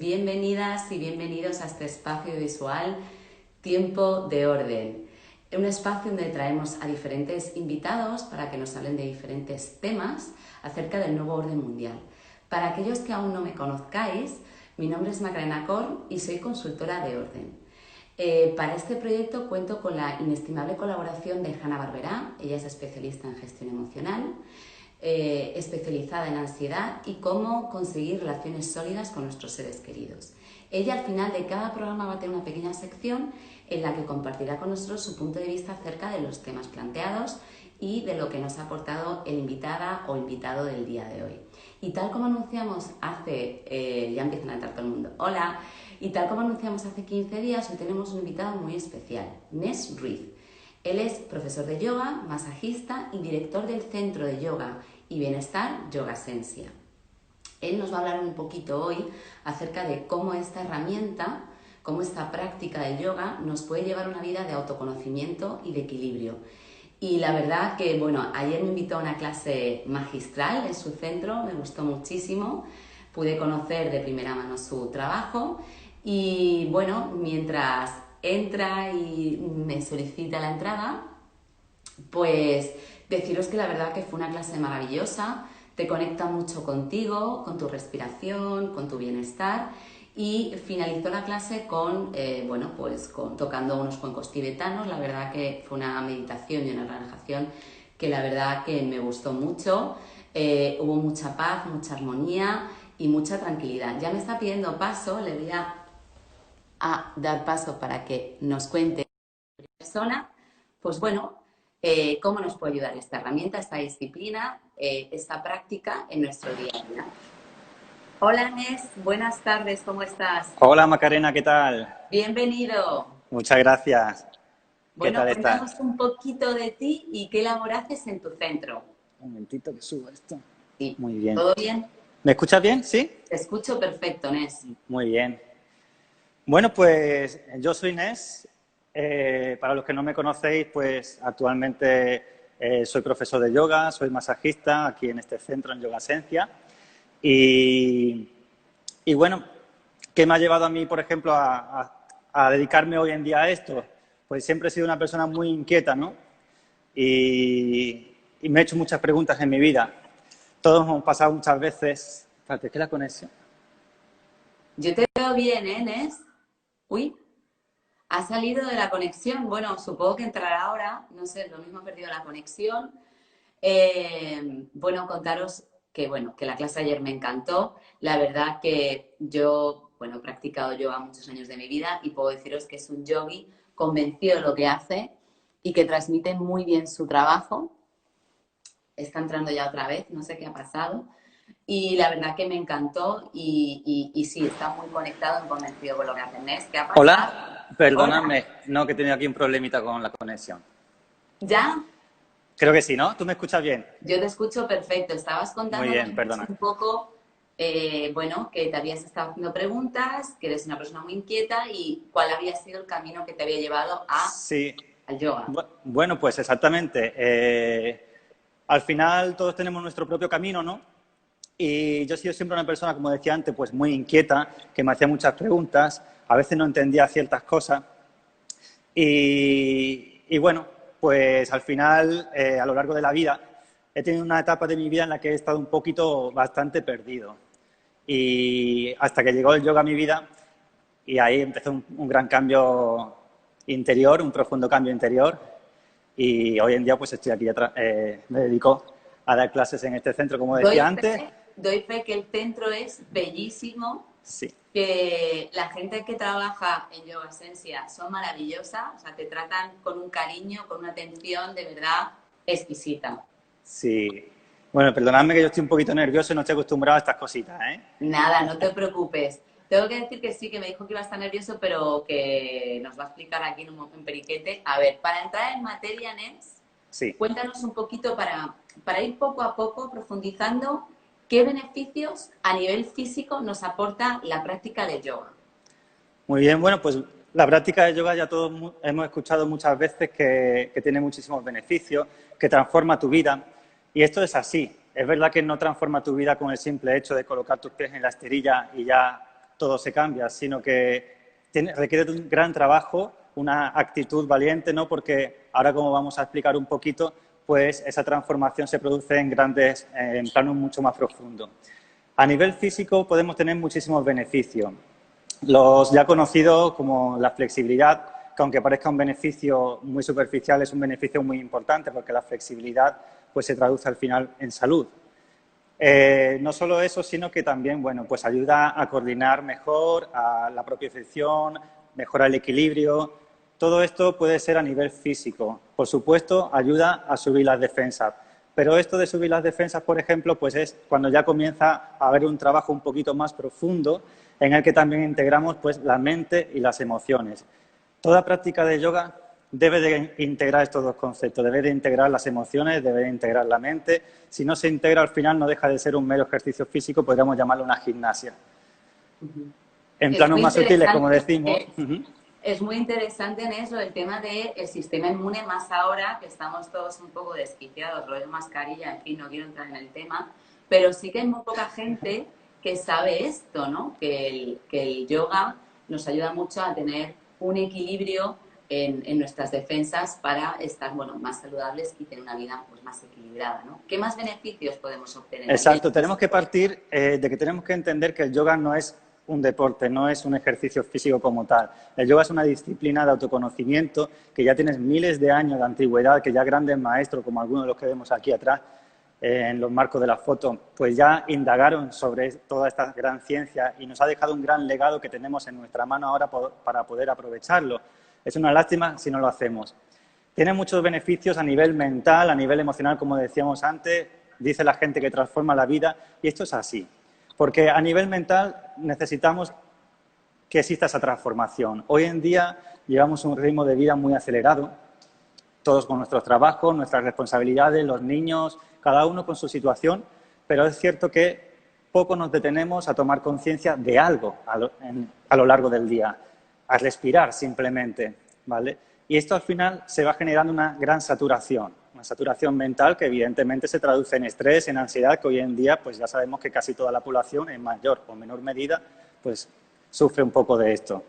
Bienvenidas y bienvenidos a este espacio visual Tiempo de Orden. Un espacio donde traemos a diferentes invitados para que nos hablen de diferentes temas acerca del nuevo orden mundial. Para aquellos que aún no me conozcáis, mi nombre es Macarena Korn y soy consultora de orden. Para este proyecto cuento con la inestimable colaboración de Hanna Barberá. Ella es especialista en gestión emocional, especializada en ansiedad y cómo conseguir relaciones sólidas con nuestros seres queridos. Ella al final de cada programa va a tener una pequeña sección en la que compartirá con nosotros su punto de vista acerca de los temas planteados y de lo que nos ha aportado el invitada o invitado del día de hoy. Y tal como anunciamos ya empiezan a entrar todo el mundo, hola, y tal como anunciamos hace 15 días, hoy tenemos un invitado muy especial, Nes Ruiz. Él es profesor de yoga, masajista y director del Centro de Yoga y Bienestar Yoga Esencia. Él nos va a hablar un poquito hoy acerca de cómo esta herramienta, cómo esta práctica del yoga nos puede llevar a una vida de autoconocimiento y de equilibrio. Y la verdad que, bueno, ayer me invitó a una clase magistral en su centro, me gustó muchísimo, pude conocer de primera mano su trabajo y, bueno, mientras entra y me solicita la entrada, pues deciros que la verdad que fue una clase maravillosa, te conecta mucho contigo, con tu respiración, con tu bienestar y finalizó la clase con tocando unos cuencos tibetanos. La verdad que fue una meditación y una relajación que la verdad que me gustó mucho. Hubo mucha paz, mucha armonía y mucha tranquilidad. Ya me está pidiendo paso, le voy a dar paso para que nos cuente la persona, pues bueno, cómo nos puede ayudar esta herramienta, esta disciplina, esta práctica en nuestro día a día. Hola, Nes, buenas tardes, ¿cómo estás? Hola Macarena, ¿qué tal? Bienvenido. Muchas gracias. ¿Qué Bueno, tal cuéntanos estás? un poquito de ti y qué labor haces en tu centro. Un momentito que subo esto. Sí, Muy bien. ¿todo bien? ¿Me escuchas bien? ¿Sí? Te escucho perfecto, Nes. Muy bien. Bueno, pues yo soy Inés. Para los que no me conocéis, pues actualmente soy profesor de yoga, soy masajista aquí en este centro en Yoga Esencia. Y bueno, ¿qué me ha llevado a mí, por ejemplo, a dedicarme hoy en día a esto? Pues siempre he sido una persona muy inquieta, ¿no? Y me he hecho muchas preguntas en mi vida. Todos hemos pasado muchas veces. Espérate, ¿qué es la conexión? Yo te veo bien, ¿eh, Nes? Uy, ha salido de la conexión. Bueno, supongo que entrará ahora. No sé, lo mismo ha perdido la conexión. Bueno, contaros que la clase ayer me encantó. La verdad que yo, bueno, he practicado yoga muchos años de mi vida y puedo deciros que es un yogi convencido de lo que hace y que transmite muy bien su trabajo. Está entrando ya otra vez, no sé qué ha pasado. Y la verdad que me encantó y sí, está muy conectado y convencido con lo que hace Nes. ¿Qué ha pasado? Hola, Hola, perdóname, no, que he tenido aquí un problemita con la conexión. ¿ya? Creo que sí, ¿no? ¿Tú me escuchas bien? Yo te escucho perfecto. Estabas Muy contándome bien, perdona. un poco, que te habías estado haciendo preguntas, que eres una persona muy inquieta y cuál había sido el camino que te había llevado Sí, al yoga. bueno, pues exactamente. Al final todos tenemos nuestro propio camino, ¿no? Y yo he sido siempre una persona, como decía antes, pues muy inquieta, que me hacía muchas preguntas, a veces no entendía ciertas cosas. Y bueno, pues al final, a lo largo de la vida, he tenido una etapa de mi vida en la que he estado un poquito bastante perdido. Y hasta que llegó el yoga a mi vida, y ahí empezó un gran cambio interior, un profundo cambio interior. Y hoy en día pues estoy aquí, me dedico a dar clases en este centro, como decía antes. Doy fe que el centro es bellísimo, Sí, que la gente que trabaja en Yoga Esencia son maravillosas, o sea, te tratan con un cariño, con una atención de verdad exquisita. sí. Bueno, perdonadme que yo estoy un poquito nervioso y no estoy acostumbrado a estas cositas, ¿eh? Nada, no te preocupes. Tengo que decir que sí, que me dijo que iba a estar nervioso, pero que nos va a explicar aquí en periquete. A ver, para entrar en materia, Nes, Sí. cuéntanos un poquito para ir poco a poco profundizando qué beneficios a nivel físico nos aporta la práctica de yoga. Muy bien, bueno, pues la práctica de yoga ya todos hemos escuchado muchas veces que tiene muchísimos beneficios, que transforma tu vida. Y esto es así. Es verdad que no transforma tu vida con el simple hecho de colocar tus pies en la esterilla y ya todo se cambia, sino que requiere de un gran trabajo, una actitud valiente, ¿no? Porque ahora, como vamos a explicar un poquito, pues esa transformación se produce en planos mucho más profundos. A nivel físico podemos tener muchísimos beneficios. Los ya conocidos como la flexibilidad, que aunque parezca un beneficio muy superficial, es un beneficio muy importante porque la flexibilidad pues, se traduce al final en salud. No solo eso, sino que también bueno, pues ayuda a coordinar mejor a la propiocepción, mejora el equilibrio. Todo esto puede ser a nivel físico. Por supuesto, ayuda a subir las defensas. Pero esto de subir las defensas, por ejemplo, pues es cuando ya comienza a haber un trabajo un poquito más profundo en el que también integramos pues, la mente y las emociones. Toda práctica de yoga debe de integrar estos dos conceptos, debe de integrar las emociones, debe de integrar la mente. Si no se integra, al final no deja de ser un mero ejercicio físico, podríamos llamarlo una gimnasia. En planos más sutiles, como decimos... Es muy interesante en eso el tema del sistema inmune, más ahora que estamos todos un poco desquiciados, rollo mascarilla, en fin, no quiero entrar en el tema, pero sí que hay muy poca gente que sabe esto, ¿no? Que el yoga nos ayuda mucho a tener un equilibrio en nuestras defensas para estar, bueno, más saludables y tener una vida pues, más equilibrada, ¿no? ¿Qué más beneficios podemos obtener? Exacto, tenemos que partir de que tenemos que entender que el yoga no es un deporte, no es un ejercicio físico como tal. El yoga es una disciplina de autoconocimiento que ya tienes miles de años de antigüedad, que ya grandes maestros, como algunos de los que vemos aquí atrás, en los marcos de la foto, pues ya indagaron sobre toda esta gran ciencia y nos ha dejado un gran legado que tenemos en nuestra mano ahora para poder aprovecharlo. Es una lástima si no lo hacemos. Tiene muchos beneficios a nivel mental, a nivel emocional, como decíamos antes, dice la gente que transforma la vida, y esto es así. Porque a nivel mental necesitamos que exista esa transformación. Hoy en día llevamos un ritmo de vida muy acelerado, todos con nuestros trabajos, nuestras responsabilidades, los niños, cada uno con su situación, pero es cierto que poco nos detenemos a tomar conciencia de algo a lo largo del día, a respirar simplemente, ¿vale? Y esto al final se va generando una gran saturación. Una saturación mental que evidentemente se traduce en estrés, en ansiedad, que hoy en día pues ya sabemos que casi toda la población en mayor o menor medida pues sufre un poco de esto.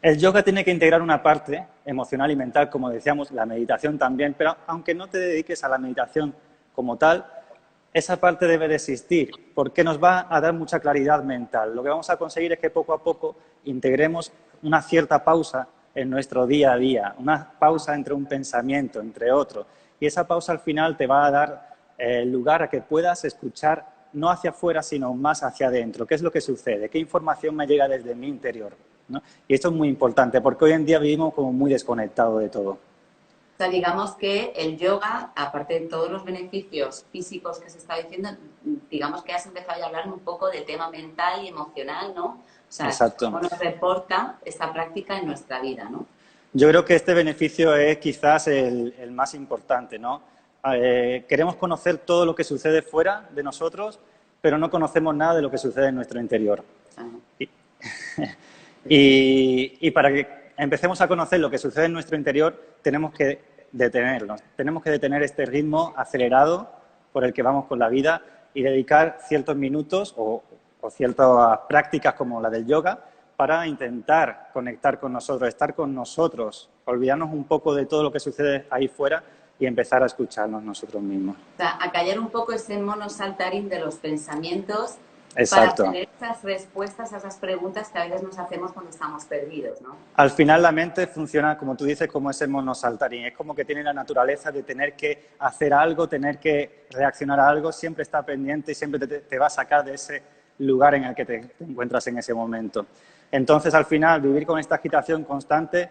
El yoga tiene que integrar una parte emocional y mental, como decíamos, la meditación también, pero aunque no te dediques a la meditación como tal, esa parte debe de existir porque nos va a dar mucha claridad mental. Lo que vamos a conseguir es que poco a poco integremos una cierta pausa en nuestro día a día, una pausa entre un pensamiento, entre otro. Y esa pausa al final te va a dar lugar a que puedas escuchar no hacia afuera, sino más hacia adentro. ¿Qué es lo que sucede? ¿Qué información me llega desde mi interior? ¿No? Y esto es muy importante porque hoy en día vivimos como muy desconectados de todo. O sea, digamos que el yoga, aparte de todos los beneficios físicos que se está diciendo, digamos que has empezado a hablar un poco de tema mental y emocional, ¿no? O sea, exacto, cómo nos reporta esta práctica en nuestra vida, ¿no? Yo creo que este beneficio es quizás el más importante, ¿no? Queremos conocer todo lo que sucede fuera de nosotros, pero no conocemos nada de lo que sucede en nuestro interior. Y para que empecemos a conocer lo que sucede en nuestro interior, tenemos que detenernos. Tenemos que detener este ritmo acelerado por el que vamos con la vida y dedicar ciertos minutos o ciertas prácticas como la del yoga para intentar conectar con nosotros, estar con nosotros, olvidarnos un poco de todo lo que sucede ahí fuera y empezar a escucharnos nosotros mismos. O sea, a callar un poco ese mono saltarín de los pensamientos. Exacto. Para tener esas respuestas a esas preguntas que a veces nos hacemos cuando estamos perdidos, ¿no? Al final la mente funciona, como tú dices, como ese mono saltarín. Es como que tiene la naturaleza de tener que hacer algo, tener que reaccionar a algo, siempre está pendiente y siempre te va a sacar de ese lugar en el que te encuentras en ese momento. Entonces, al final, vivir con esta agitación constante,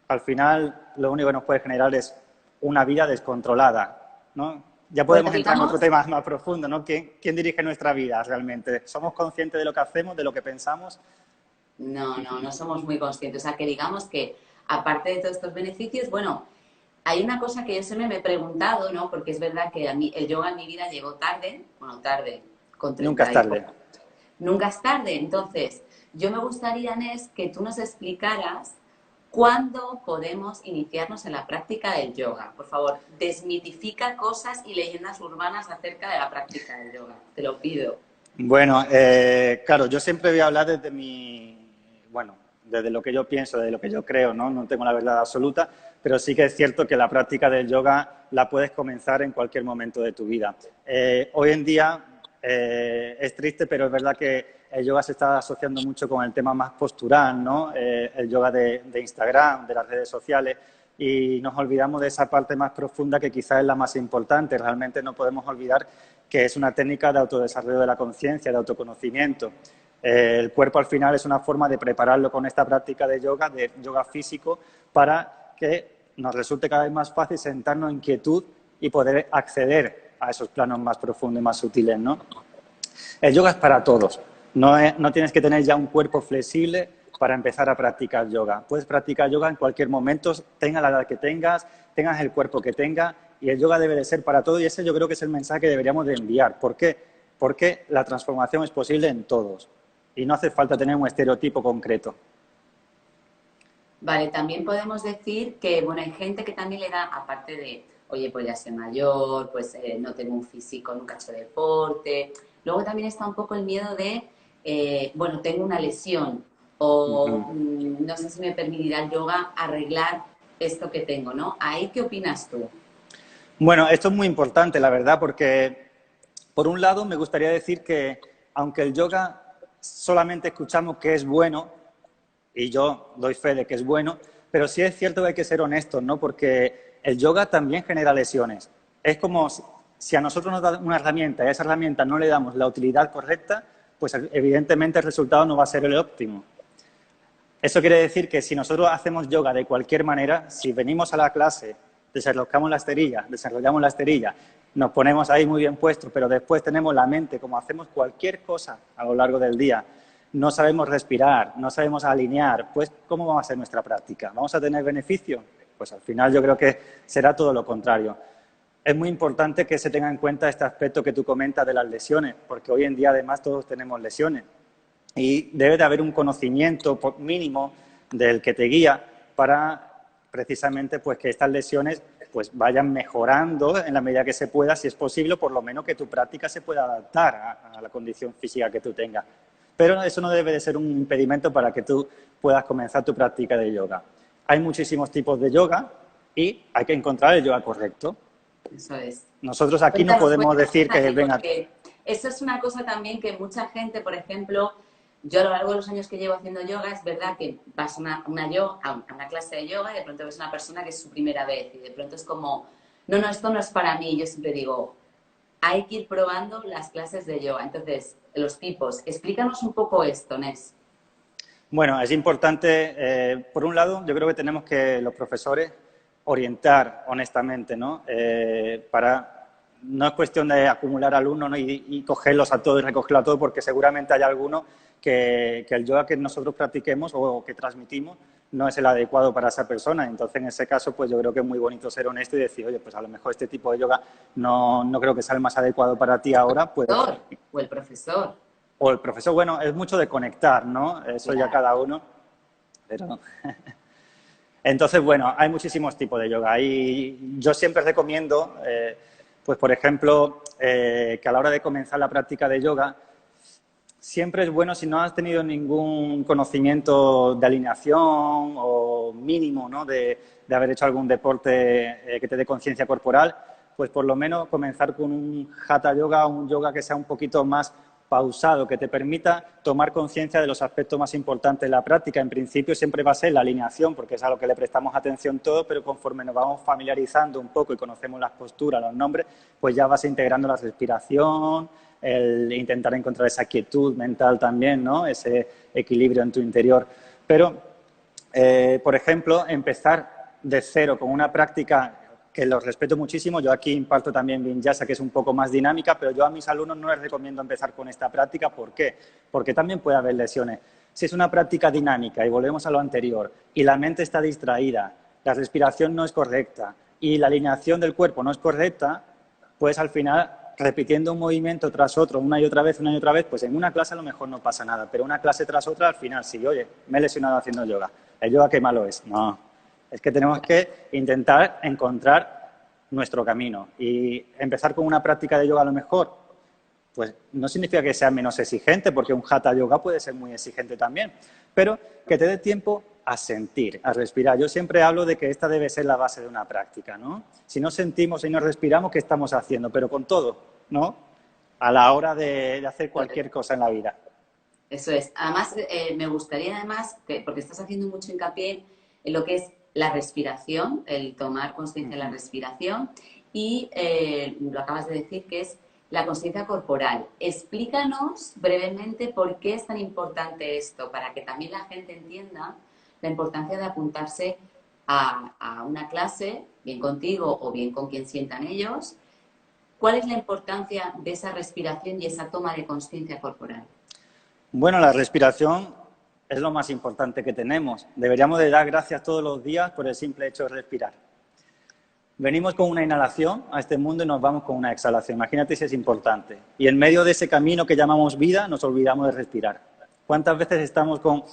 al final lo único que nos puede generar es una vida descontrolada, ¿no? Ya podemos entrar en otro tema más profundo, ¿no? ¿Quién dirige nuestra vida realmente? ¿Somos conscientes de lo que hacemos, de lo que pensamos? No somos muy conscientes. O sea, que digamos que, aparte de todos estos beneficios, bueno, hay una cosa que yo siempre me he preguntado, ¿no? Porque es verdad que a mí el yoga en mi vida llegó tarde, con 30 Nunca es tarde. Nunca es tarde. Entonces, yo me gustaría, Nes, que tú nos explicaras ¿cuándo podemos iniciarnos en la práctica del yoga? Por favor, desmitifica cosas y leyendas urbanas acerca de la práctica del yoga. Te lo pido. Bueno, claro, yo siempre voy a hablar desde bueno, desde lo que yo pienso, desde lo que yo creo, ¿no? No tengo la verdad absoluta, pero sí que es cierto que la práctica del yoga la puedes comenzar en cualquier momento de tu vida. Hoy en día es triste, pero es verdad que el yoga se está asociando mucho con el tema más postural, ¿no? El yoga de Instagram, de las redes sociales, y nos olvidamos de esa parte más profunda que quizás es la más importante. Realmente no podemos olvidar que es una técnica de autodesarrollo de la conciencia, de autoconocimiento. El cuerpo al final es una forma de prepararlo con esta práctica de yoga físico, para que nos resulte cada vez más fácil sentarnos en quietud y poder acceder a esos planos más profundos y más sutiles, ¿no? El yoga es para todos. No tienes que tener ya un cuerpo flexible para empezar a practicar yoga. Puedes practicar yoga en cualquier momento, tengas la edad que tengas el cuerpo que tengas, y el yoga debe de ser para todo, y ese yo creo que es el mensaje que deberíamos de enviar. ¿Por qué? Porque la transformación es posible en todos y no hace falta tener un estereotipo concreto. Vale, también podemos decir que, bueno, hay gente que también le da, aparte de, oye, pues ya soy mayor, pues no tengo un físico, nunca he hecho deporte. Luego también está un poco el miedo de, bueno, tengo una lesión o no sé si me permitirá el yoga arreglar esto que tengo, ¿no? ¿Ahí qué opinas tú? Bueno, esto es muy importante, la verdad, porque por un lado me gustaría decir que aunque el yoga solamente escuchamos que es bueno, y yo doy fe de que es bueno, pero sí es cierto que hay que ser honestos, ¿no? Porque el yoga también genera lesiones. Es como si a nosotros nos da una herramienta y a esa herramienta no le damos la utilidad correcta, pues evidentemente el resultado no va a ser el óptimo. Eso quiere decir que si nosotros hacemos yoga de cualquier manera, si venimos a la clase, desarrollamos la esterilla, nos ponemos ahí muy bien puestos, pero después tenemos la mente, como hacemos cualquier cosa a lo largo del día, no sabemos respirar, no sabemos alinear, pues ¿cómo va a ser nuestra práctica? ¿Vamos a tener beneficio? Pues al final yo creo que será todo lo contrario. Es muy importante que se tenga en cuenta este aspecto que tú comentas de las lesiones, porque hoy en día además todos tenemos lesiones. Y debe de haber un conocimiento mínimo del que te guía para precisamente pues que estas lesiones pues vayan mejorando en la medida que se pueda, si es posible, por lo menos que tu práctica se pueda adaptar a la condición física que tú tengas. Pero eso no debe de ser un impedimento para que tú puedas comenzar tu práctica de yoga. Hay muchísimos tipos de yoga y hay que encontrar el yoga correcto. Eso es. Nosotros aquí no Cuéntanos, podemos decir que venga. porque eso es una cosa también que mucha gente, por ejemplo, yo a lo largo de los años que llevo haciendo yoga, es verdad que vas a una clase de yoga y de pronto ves una persona que es su primera vez y de pronto es como, no, no, esto no es para mí. Yo siempre digo, hay que ir probando las clases de yoga. Entonces, los tipos, explícanos un poco esto, Nes. Bueno, es importante, por un lado, yo creo que tenemos que los profesores orientar honestamente, ¿no? No es cuestión de acumular alumnos, ¿no? y cogerlos a todos y recogerlos a todos, porque seguramente hay algunos que el yoga que nosotros practiquemos o que transmitimos no es el adecuado para esa persona. Entonces, en ese caso, pues yo creo que es muy bonito ser honesto y decir, oye, pues a lo mejor este tipo de yoga no creo que sea el más adecuado para ti ahora. Puede ser. O el profesor. O el profesor, bueno, es mucho de conectar, ¿no? Eso ya cada uno. Pero... Entonces, bueno, hay muchísimos tipos de yoga. Y yo siempre recomiendo, pues por ejemplo, que a la hora de comenzar la práctica de yoga, siempre es bueno, si no has tenido ningún conocimiento de alineación o mínimo, ¿no? de haber hecho algún deporte que te dé conciencia corporal, pues por lo menos comenzar con un hatha yoga, un yoga que sea un poquito más pausado, que te permita tomar conciencia de los aspectos más importantes de la práctica. En principio siempre va a ser la alineación, porque es a lo que le prestamos atención todo, pero conforme nos vamos familiarizando un poco y conocemos las posturas, los nombres, pues ya vas integrando la respiración, el intentar encontrar esa quietud mental también, ¿no? Ese equilibrio en tu interior. Pero, por ejemplo, empezar de cero con una práctica que los respeto muchísimo. Yo aquí imparto también Vinyasa, que es un poco más dinámica, pero yo a mis alumnos no les recomiendo empezar con esta práctica. ¿Por qué? Porque también puede haber lesiones. Si es una práctica dinámica, y volvemos a lo anterior, y la mente está distraída, la respiración no es correcta y la alineación del cuerpo no es correcta, pues al final, repitiendo un movimiento tras otro una y otra vez, pues en una clase a lo mejor no pasa nada, pero una clase tras otra al final sí, oye, me he lesionado haciendo yoga. ¿El yoga qué malo es? No. Es que tenemos que intentar encontrar nuestro camino y empezar con una práctica de yoga a lo mejor pues no significa que sea menos exigente, porque un hatha yoga puede ser muy exigente también, pero que te dé tiempo a sentir, a respirar. Yo siempre hablo de que esta debe ser la base de una práctica, ¿no? Si no sentimos y no respiramos, ¿qué estamos haciendo? Pero con todo, ¿no? A la hora de hacer cualquier cosa en la vida. Eso es. Además, me gustaría además, porque estás haciendo mucho hincapié en lo que es la respiración, el tomar conciencia de la respiración y lo acabas de decir que es la conciencia corporal. Explícanos brevemente por qué es tan importante esto, para que también la gente entienda la importancia de apuntarse a una clase, bien contigo o bien con quien sientan ellos. ¿Cuál es la importancia de esa respiración y esa toma de conciencia corporal? Bueno, la respiración es lo más importante que tenemos. Deberíamos de dar gracias todos los días por el simple hecho de respirar. Venimos con una inhalación a este mundo y nos vamos con una exhalación. Imagínate si es importante. Y en medio de ese camino que llamamos vida, nos olvidamos de respirar. ¿Cuántas veces estamos con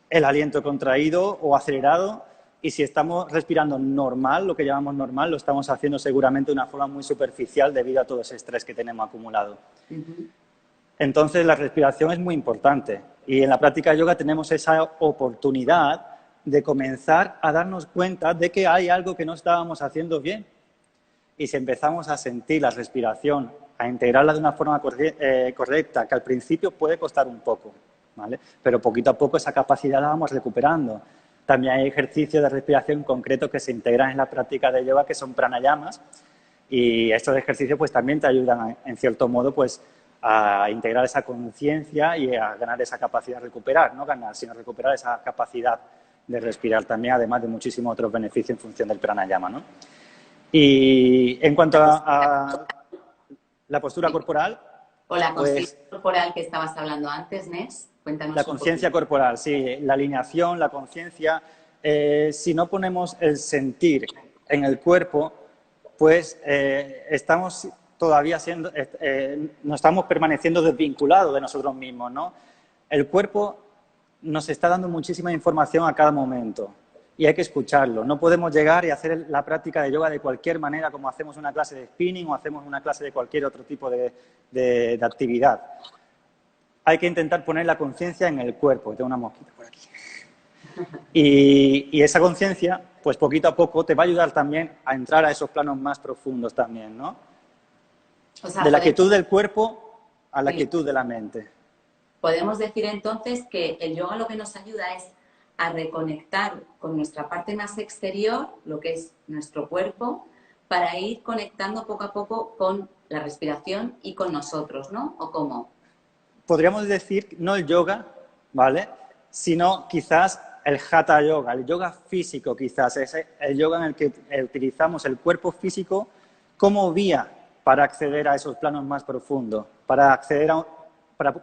el aliento contraído o acelerado? Y si estamos respirando normal, lo que llamamos normal, lo estamos haciendo seguramente de una forma muy superficial debido a todo ese estrés que tenemos acumulado. Entonces, la respiración es muy importante. Y en la práctica de yoga tenemos esa oportunidad de comenzar a darnos cuenta de que hay algo que no estábamos haciendo bien. Y si empezamos a sentir la respiración, a integrarla de una forma correcta, que al principio puede costar un poco, ¿vale? Pero poquito a poco esa capacidad la vamos recuperando. También hay ejercicios de respiración concretos que se integran en la práctica de yoga, que son pranayamas, y estos ejercicios pues también te ayudan, en cierto modo, pues a integrar esa conciencia y a ganar esa capacidad de recuperar, no ganar, sino recuperar esa capacidad de respirar también, además de muchísimos otros beneficios en función del pranayama, ¿no? Y en cuanto a la postura corporal... O la conciencia corporal que estabas hablando antes, Nes, cuéntanos. La conciencia corporal, sí, la alineación, la conciencia. Si no ponemos el sentir en el cuerpo, pues estamos todavía siendo, no estamos permaneciendo desvinculados de nosotros mismos, ¿no? El cuerpo nos está dando muchísima información a cada momento y hay que escucharlo. No podemos llegar y hacer la práctica de yoga de cualquier manera, como hacemos una clase de spinning o hacemos una clase de cualquier otro tipo de actividad. Hay que intentar poner la conciencia en el cuerpo. Tengo una mosquita por aquí. Y esa conciencia, pues poquito a poco, te va a ayudar también a entrar a esos planos más profundos también, ¿no? O sea, de la quietud del cuerpo a la quietud de la mente. Podemos decir entonces que el yoga lo que nos ayuda es a reconectar con nuestra parte más exterior, lo que es nuestro cuerpo, para ir conectando poco a poco con la respiración y con nosotros, ¿no? ¿O cómo? Podríamos decir, no el yoga, ¿vale? Sino quizás el hatha yoga, el yoga físico quizás, es el yoga en el que utilizamos el cuerpo físico como vía para acceder a esos planos más profundos, para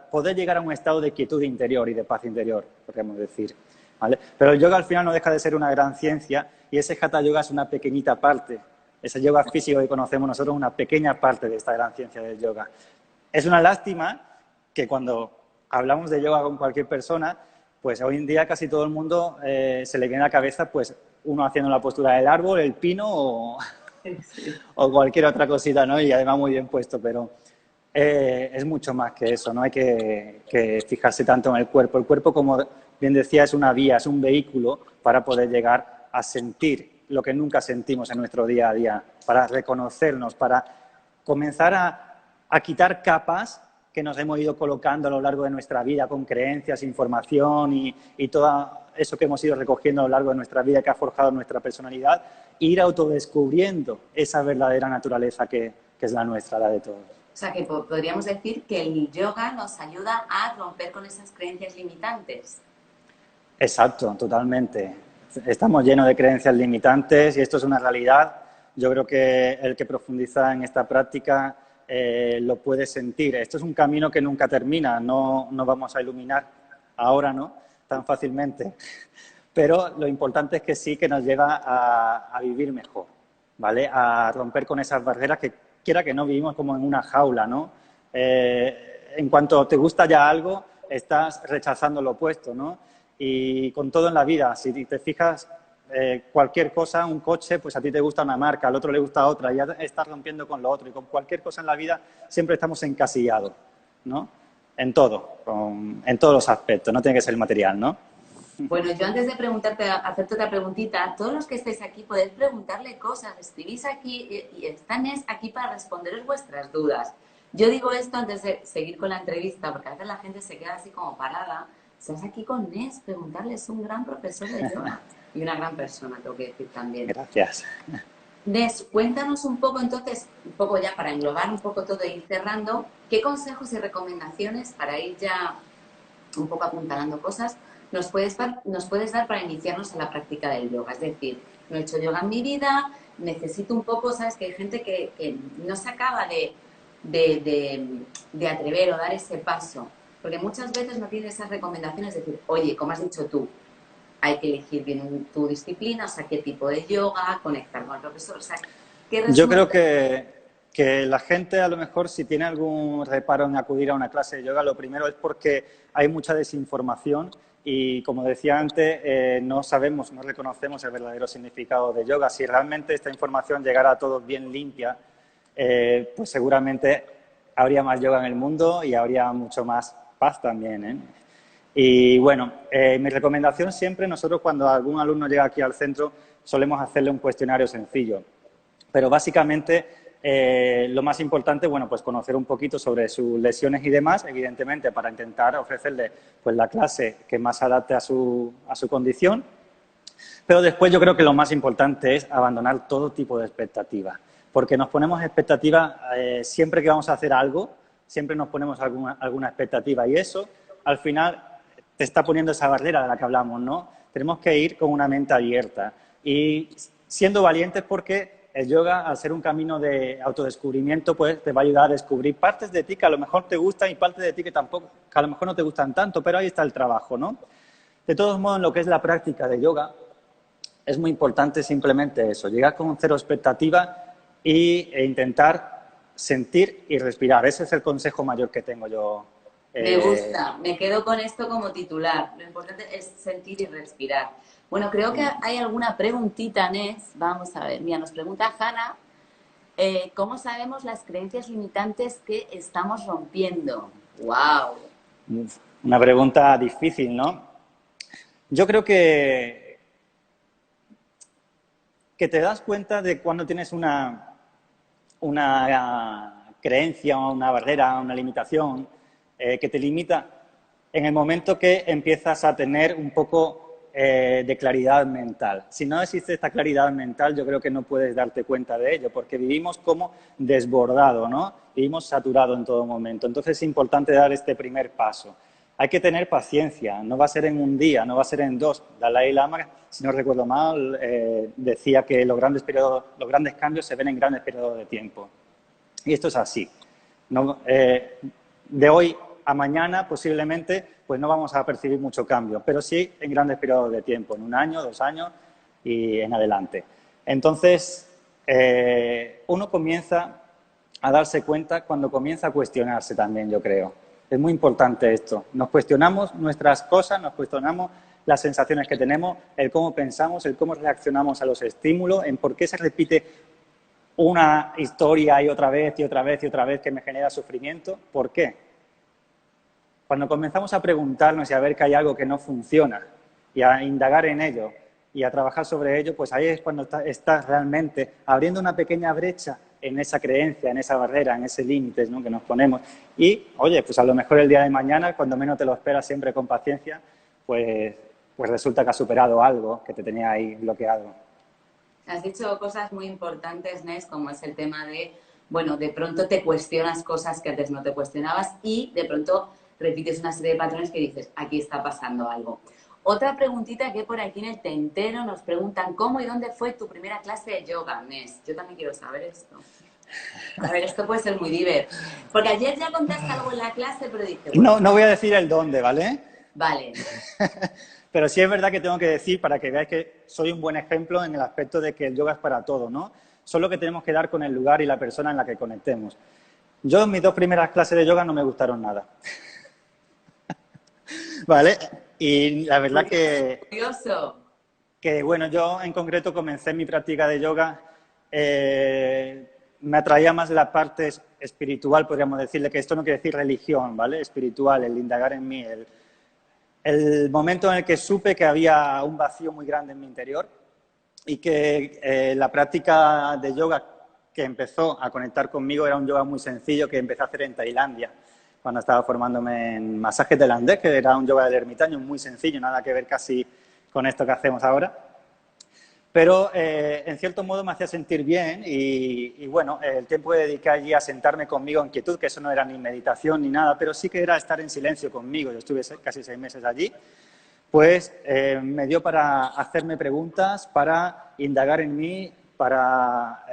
poder llegar a un estado de quietud interior y de paz interior, podríamos decir, ¿vale? Pero el yoga al final no deja de ser una gran ciencia y ese hatha yoga es una pequeñita parte, ese yoga físico que conocemos nosotros es una pequeña parte de esta gran ciencia del yoga. Es una lástima que cuando hablamos de yoga con cualquier persona, pues hoy en día casi todo el mundo se le viene a la cabeza pues uno haciendo la postura del árbol, el pino o cualquier otra cosita, ¿no? Y además muy bien puesto, pero es mucho más que eso, no hay que fijarse tanto en el cuerpo. El cuerpo, como bien decía, es una vía, es un vehículo para poder llegar a sentir lo que nunca sentimos en nuestro día a día, para reconocernos, para comenzar a quitar capas que nos hemos ido colocando a lo largo de nuestra vida con creencias, información y todo eso que hemos ido recogiendo a lo largo de nuestra vida que ha forjado nuestra personalidad, e ir autodescubriendo esa verdadera naturaleza que es la nuestra, la de todos. O sea, que podríamos decir que el yoga nos ayuda a romper con esas creencias limitantes. Exacto, totalmente. Estamos llenos de creencias limitantes y esto es una realidad. Yo creo que el que profundiza en esta práctica lo puede sentir. Esto es un camino que nunca termina, no vamos a iluminar ahora, ¿no? Tan fácilmente. Pero lo importante es que sí que nos lleva a vivir mejor, ¿vale? A romper con esas barreras que quiera que no vivimos como en una jaula, ¿no? En cuanto te gusta ya algo, estás rechazando lo opuesto, ¿no? Y con todo en la vida, si te fijas, cualquier cosa, un coche, pues a ti te gusta una marca, al otro le gusta otra, y ya estás rompiendo con lo otro. Y con cualquier cosa en la vida siempre estamos encasillados. ¿no? En todo, en todos los aspectos, no tiene que ser material, ¿no? Bueno, yo antes de preguntarte, hacerte otra preguntita, todos los que estáis aquí podéis preguntarle cosas, escribís aquí y están aquí para responderos vuestras dudas. Yo digo esto antes de seguir con la entrevista, porque a veces la gente se queda así como parada. Estás aquí con Nes, preguntarle, es un gran profesor de yoga y una gran persona, tengo que decir también. Gracias. Nes, cuéntanos un poco entonces, un poco ya para englobar un poco todo e ir cerrando, ¿qué consejos y recomendaciones para ir ya un poco apuntalando cosas nos puedes dar para iniciarnos en la práctica del yoga? Es decir, no he hecho yoga en mi vida, necesito un poco, ¿sabes? Que hay gente que no se acaba de atrever o dar ese paso, porque muchas veces no tiene esas recomendaciones de decir, oye, como has dicho tú, hay que elegir bien tu disciplina, o sea, qué tipo de yoga, conectar con el profesor, o sea, ¿qué resumen? Yo creo que la gente, a lo mejor, si tiene algún reparo en acudir a una clase de yoga, lo primero es porque hay mucha desinformación y, como decía antes, no sabemos, no reconocemos el verdadero significado de yoga. Si realmente esta información llegara a todos bien limpia, pues seguramente habría más yoga en el mundo y habría mucho más paz también, ¿eh? Y bueno, mi recomendación siempre, nosotros cuando algún alumno llega aquí al centro, solemos hacerle un cuestionario sencillo. Pero básicamente lo más importante, bueno, pues conocer un poquito sobre sus lesiones y demás, evidentemente, para intentar ofrecerle pues la clase que más se adapte a su condición. Pero después yo creo que lo más importante es abandonar todo tipo de expectativas, porque nos ponemos expectativas siempre que vamos a hacer algo, siempre nos ponemos alguna expectativa y eso, al final, te está poniendo esa barrera de la que hablamos, ¿no? Tenemos que ir con una mente abierta y siendo valientes porque el yoga, al ser un camino de autodescubrimiento, pues te va a ayudar a descubrir partes de ti que a lo mejor te gustan y partes de ti que tampoco, que a lo mejor no te gustan tanto, pero ahí está el trabajo, ¿no? De todos modos, en lo que es la práctica de yoga, es muy importante simplemente eso, llegar con cero expectativa e intentar sentir y respirar. Ese es el consejo mayor que tengo yo. Me gusta, me quedo con esto como titular. Lo importante es sentir y respirar. Bueno, creo que hay alguna preguntita, Nes. Vamos a ver. Mira, nos pregunta Hanna, ¿cómo sabemos las creencias limitantes que estamos rompiendo? ¡Wow! Una pregunta difícil, ¿no? Yo creo que te das cuenta de cuando tienes una creencia, una barrera, una limitación que te limita en el momento que empiezas a tener un poco de claridad mental. Si no existe esta claridad mental, yo creo que no puedes darte cuenta de ello, porque vivimos como desbordado, ¿no? Vivimos saturado en todo momento. Entonces es importante dar este primer paso. Hay que tener paciencia, no va a ser en un día, no va a ser en dos. Dalai Lama, si no recuerdo mal, decía que los grandes cambios se ven en grandes periodos de tiempo. Y esto es así. No, de hoy a mañana, posiblemente, pues no vamos a percibir mucho cambio, pero sí en grandes periodos de tiempo, en 1 año, 2 años y en adelante. Entonces, uno comienza a darse cuenta cuando comienza a cuestionarse también, yo creo. Es muy importante esto. Nos cuestionamos nuestras cosas, nos cuestionamos las sensaciones que tenemos, el cómo pensamos, el cómo reaccionamos a los estímulos, en por qué se repite una historia y otra vez y otra vez y otra vez que me genera sufrimiento. ¿Por qué? Cuando comenzamos a preguntarnos y a ver que hay algo que no funciona y a indagar en ello y a trabajar sobre ello, pues ahí es cuando estás realmente abriendo una pequeña brecha en esa creencia, en esa barrera, en ese límite, ¿no?, que nos ponemos. Y, oye, pues a lo mejor el día de mañana, cuando menos te lo esperas, siempre con paciencia, pues resulta que has superado algo que te tenía ahí bloqueado. Has dicho cosas muy importantes, Nes, como es el tema de, bueno, de pronto te cuestionas cosas que antes no te cuestionabas y de pronto repites una serie de patrones que dices, aquí está pasando algo. Otra preguntita que por aquí en el tintero nos preguntan, ¿cómo y dónde fue tu primera clase de yoga, Nes? Yo también quiero saber esto. A ver, esto puede ser muy divertido. Porque ayer ya contaste algo en la clase, pero dije... Bueno, no voy a decir el dónde, ¿vale? Vale. Pero sí es verdad que tengo que decir, para que veáis que soy un buen ejemplo en el aspecto de que el yoga es para todo, ¿no? Solo que tenemos que dar con el lugar y la persona en la que conectemos. Yo en mis 2 primeras clases de yoga no me gustaron nada. ¿Vale? Y la verdad Curioso. que, bueno, yo en concreto comencé mi práctica de yoga me atraía más la parte espiritual, podríamos decirle, que esto no quiere decir religión, ¿vale? Espiritual, el indagar en mí, el momento en el que supe que había un vacío muy grande en mi interior y que la práctica de yoga que empezó a conectar conmigo era un yoga muy sencillo que empecé a hacer en Tailandia, cuando estaba formándome en masaje tailandés, que era un yoga del ermitaño muy sencillo, nada que ver casi con esto que hacemos ahora. Pero en cierto modo me hacía sentir bien y bueno, el tiempo que dediqué allí a sentarme conmigo en quietud, que eso no era ni meditación ni nada, pero sí que era estar en silencio conmigo. Yo estuve casi 6 meses allí, pues me dio para hacerme preguntas, para indagar en mí, para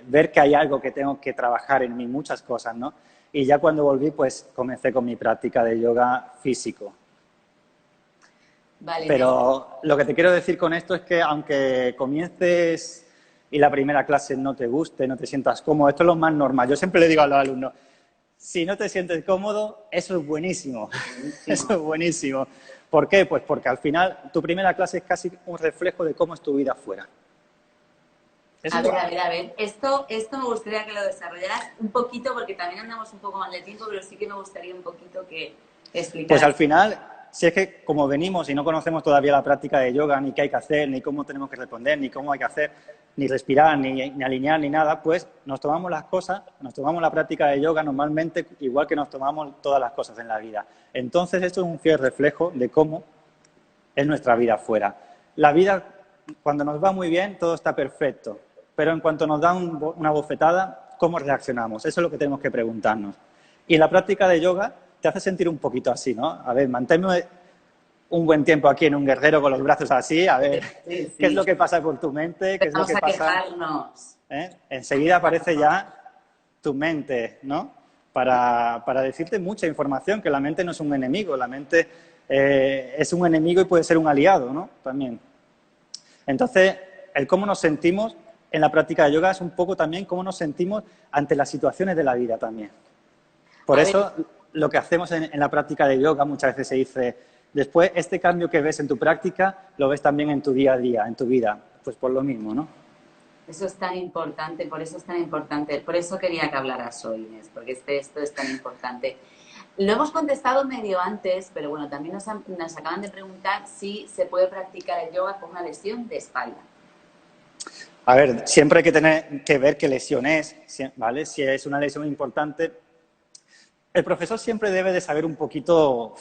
ver que hay algo que tengo que trabajar en mí, muchas cosas, ¿no? Y ya cuando volví, pues comencé con mi práctica de yoga físico. Vale, Pero lo que te quiero decir con esto es que aunque comiences y la primera clase no te guste, no te sientas cómodo, esto es lo más normal. Yo siempre le digo a los alumnos, si no te sientes cómodo, eso es buenísimo. Eso es buenísimo. ¿Por qué? Pues porque al final tu primera clase es casi un reflejo de cómo es tu vida afuera. A ver. Esto me gustaría que lo desarrollaras un poquito, porque también andamos un poco mal de tiempo, pero sí que me gustaría un poquito que explicaras. Pues al final, si es que como venimos y no conocemos todavía la práctica de yoga, ni qué hay que hacer, ni cómo tenemos que responder, ni cómo hay que hacer, ni respirar, ni alinear, ni nada, pues nos tomamos las cosas, nos tomamos la práctica de yoga normalmente igual que nos tomamos todas las cosas en la vida. Entonces, esto es un fiel reflejo de cómo es nuestra vida afuera. La vida, cuando nos va muy bien, todo está perfecto. Pero en cuanto nos da una bofetada, ¿cómo reaccionamos? Eso es lo que tenemos que preguntarnos. Y la práctica de yoga te hace sentir un poquito así, ¿no? A ver, manténme un buen tiempo aquí en un guerrero con los brazos así, a ver sí. qué es lo que pasa por tu mente, qué es lo que pasa. Quejarnos. Enseguida aparece ya tu mente, ¿no? Para decirte mucha información, que la mente no es un enemigo, la mente es un enemigo y puede ser un aliado, ¿no? También. Entonces, el cómo nos sentimos en la práctica de yoga es un poco también cómo nos sentimos ante las situaciones de la vida también. Por eso, lo que hacemos en la práctica de yoga muchas veces se dice, después, este cambio que ves en tu práctica, lo ves también en tu día a día, en tu vida. Pues por lo mismo, ¿no? Eso es tan importante, por eso es tan importante. Por eso quería que hablaras hoy, Inés, porque esto es tan importante. Lo hemos contestado medio antes, pero bueno, también nos acaban de preguntar si se puede practicar el yoga con una lesión de espalda. A ver, siempre hay que tener que ver qué lesión es, ¿vale? Si es una lesión importante, el profesor siempre debe de saber un poquito,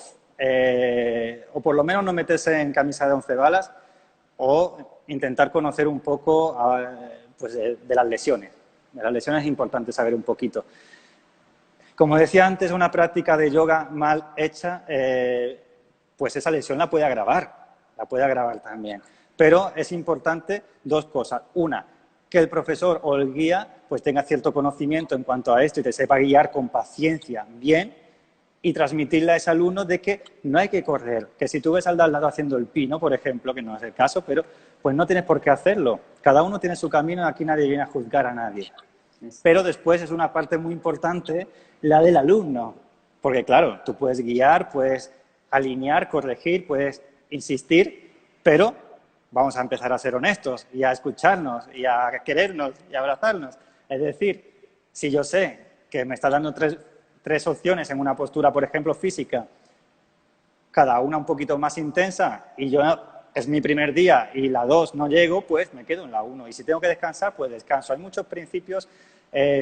o por lo menos no meterse en camisa de 11 balas, o intentar conocer un poco pues de las lesiones. De las lesiones es importante saber un poquito. Como decía antes, una práctica de yoga mal hecha, pues esa lesión la puede agravar también. Pero es importante dos cosas. Una, que el profesor o el guía pues tenga cierto conocimiento en cuanto a esto y te sepa guiar con paciencia bien y transmitirle a ese alumno de que no hay que correr, que si tú ves al de al lado haciendo el pino, por ejemplo, que no es el caso, pero pues no tienes por qué hacerlo. Cada uno tiene su camino y aquí nadie viene a juzgar a nadie. Pero después es una parte muy importante la del alumno, porque claro, tú puedes guiar, puedes alinear, corregir, puedes insistir, pero vamos a empezar a ser honestos y a escucharnos y a querernos y a abrazarnos. Es decir, si yo sé que me está dando tres opciones en una postura, por ejemplo, física, cada una un poquito más intensa y yo es mi primer día y la 2 no llego, pues me quedo en la 1. Y si tengo que descansar, pues descanso. Hay muchos principios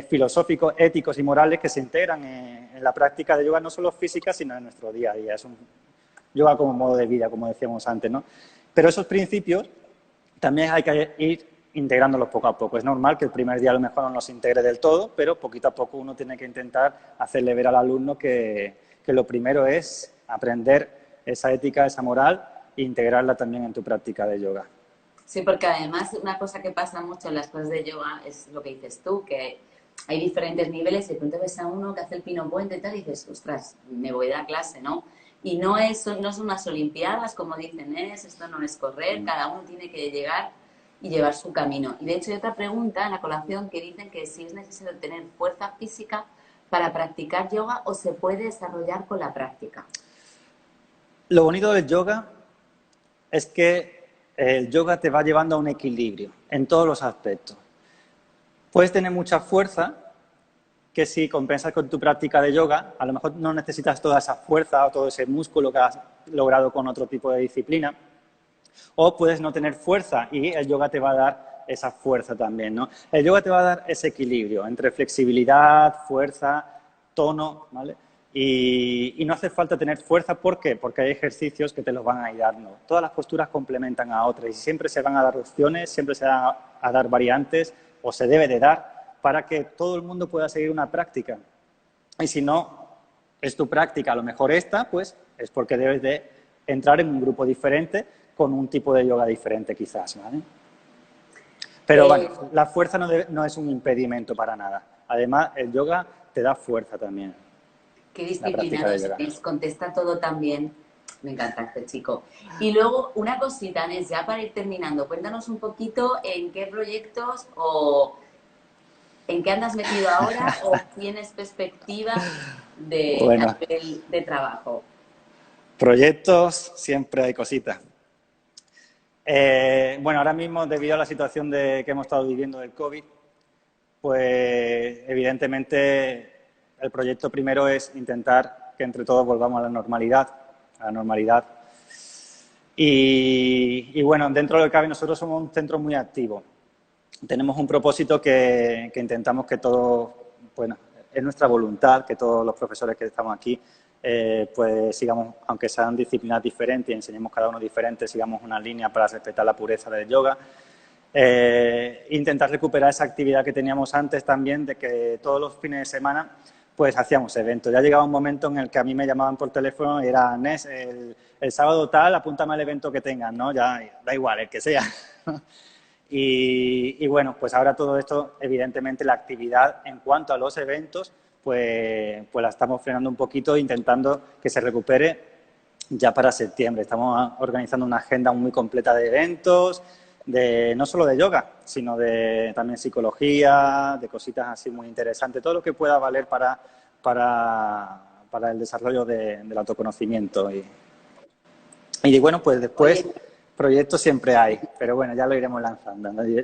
filosóficos, éticos y morales que se integran en la práctica de yoga, no solo física, sino en nuestro día a día. Es un yoga como modo de vida, como decíamos antes, ¿no? Pero esos principios también hay que ir integrándolos poco a poco. Es normal que el primer día a lo mejor no los integre del todo, pero poquito a poco uno tiene que intentar hacerle ver al alumno que lo primero es aprender esa ética, esa moral e integrarla también en tu práctica de yoga. Sí, porque además una cosa que pasa mucho en las clases de yoga es lo que dices tú, que hay diferentes niveles y de pronto ves a uno que hace el pino puente y tal y dices, ostras, me voy de la clase, ¿no? Y no son unas olimpiadas, como dicen, esto no es correr, cada uno tiene que llegar y llevar su camino. Y de hecho hay otra pregunta en la colación que dicen que si es necesario tener fuerza física para practicar yoga o se puede desarrollar con la práctica. Lo bonito del yoga es que el yoga te va llevando a un equilibrio en todos los aspectos. Puedes tener mucha fuerza, que si compensas con tu práctica de yoga, a lo mejor no necesitas toda esa fuerza o todo ese músculo que has logrado con otro tipo de disciplina. O puedes no tener fuerza y el yoga te va a dar esa fuerza también, ¿no? El yoga te va a dar ese equilibrio entre flexibilidad, fuerza, tono, ¿vale? Y no hace falta tener fuerza, ¿por qué? Porque hay ejercicios que te los van a ir dando. Todas las posturas complementan a otras y siempre se van a dar opciones, siempre se van a dar variantes, o se debe de dar, para que todo el mundo pueda seguir una práctica. Y si no es tu práctica, a lo mejor esta, pues es porque debes de entrar en un grupo diferente con un tipo de yoga diferente quizás, ¿vale? Pero bueno, la fuerza no es un impedimento para nada. Además, el yoga te da fuerza también. Qué disciplinados es, contesta todo también. Me encanta este chico. Y luego, una cosita, Nes, ya para ir terminando, cuéntanos un poquito en qué proyectos o en qué andas metido ahora o tienes perspectiva a nivel de trabajo. Proyectos, siempre hay cositas. Bueno, ahora mismo, debido a la situación que hemos estado viviendo del COVID, pues evidentemente el proyecto primero es intentar que entre todos volvamos a la normalidad, Y bueno, dentro de lo que cabe, nosotros somos un centro muy activo. Tenemos un propósito que intentamos que todos, bueno, es nuestra voluntad, que todos los profesores que estamos aquí, pues sigamos, aunque sean disciplinas diferentes y enseñemos cada uno diferente, sigamos una línea para respetar la pureza del yoga. Intentar recuperar esa actividad que teníamos antes también, de que todos los fines de semana pues hacíamos eventos. Ya llegaba un momento en el que a mí me llamaban por teléfono y era, Nes, el sábado tal, apúntame al evento que tengan, ¿no? Ya da igual, el que sea. Y bueno, pues ahora todo esto, evidentemente la actividad en cuanto a los eventos, pues la estamos frenando un poquito, intentando que se recupere ya para septiembre. Estamos organizando una agenda muy completa de eventos, no solo de yoga, sino de también psicología, de cositas así muy interesantes, todo lo que pueda valer para el desarrollo del autoconocimiento. Y bueno, pues después proyectos siempre hay, pero bueno, ya lo iremos lanzando, ¿no? Yo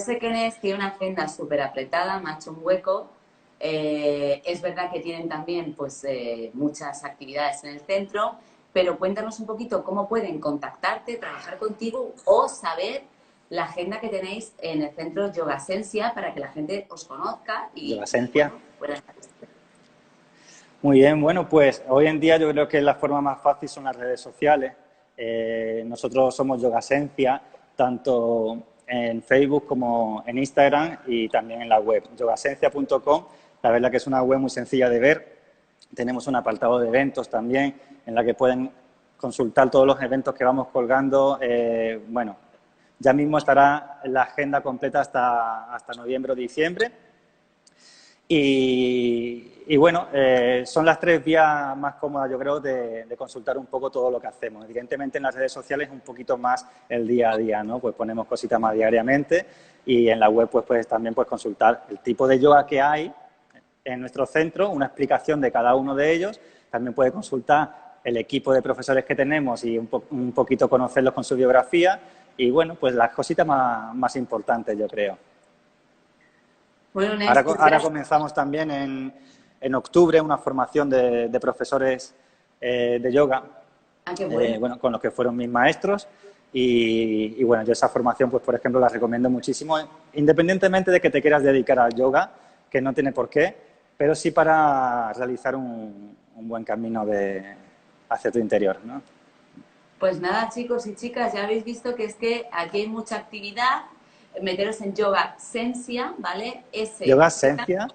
sé que Nes tiene una agenda súper apretada, me ha hecho un hueco. Es verdad que tienen también pues muchas actividades en el centro, pero cuéntanos un poquito cómo pueden contactarte, trabajar contigo o saber la agenda que tenéis en el centro Yoga Esencia para que la gente os conozca y Yoga Esencia. Bueno, muy bien, bueno, pues hoy en día yo creo que la forma más fácil son las redes sociales. Nosotros somos Yoga Esencia, tanto en Facebook como en Instagram y también en la web, yogaesencia.com. La verdad que es una web muy sencilla de ver. Tenemos un apartado de eventos también, en la que pueden consultar todos los eventos que vamos colgando. Bueno, ya mismo estará la agenda completa hasta noviembre o diciembre. Y bueno, son las 3 vías más cómodas, yo creo, de consultar un poco todo lo que hacemos. Evidentemente, en las redes sociales un poquito más el día a día, ¿no? Pues ponemos cositas más diariamente y en la web pues también puedes consultar el tipo de yoga que hay en nuestro centro, una explicación de cada uno de ellos. También puedes consultar el equipo de profesores que tenemos y un poquito conocerlos con su biografía. Y bueno, pues las cositas más importantes, yo creo. Bueno, ahora comenzamos también en octubre una formación de profesores de yoga, qué bueno. Bueno, con los que fueron mis maestros. Y bueno, yo esa formación, pues por ejemplo, la recomiendo muchísimo, independientemente de que te quieras dedicar al yoga, que no tiene por qué, pero sí para realizar un buen camino hacia tu interior, ¿no? Pues nada, chicos y chicas, ya habéis visto que es que aquí hay mucha actividad. Meteros en Yoga Esencia, ¿vale? Yoga Esencia.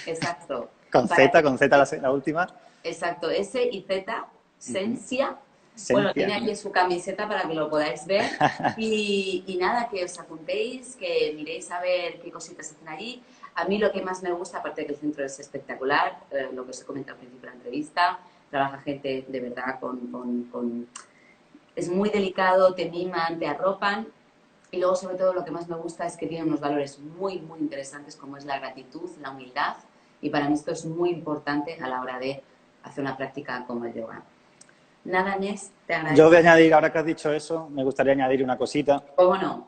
Exacto. Con Z la última. Exacto, S y Z, Esencia. Bueno, tiene aquí su camiseta para que lo podáis ver. Y nada, que os apuntéis, que miréis a ver qué cositas hacen allí. A mí lo que más me gusta, aparte de que el centro es espectacular, lo que os he comentado al principio de la entrevista, trabaja gente de verdad es muy delicado, te miman, te arropan. Y luego, sobre todo, lo que más me gusta es que tiene unos valores muy, muy interesantes, como es la gratitud, la humildad. Y para mí esto es muy importante a la hora de hacer una práctica como el yoga. Nada, Nes, te agradezco. Yo voy a añadir, ahora que has dicho eso, me gustaría añadir una cosita. ¿Cómo no?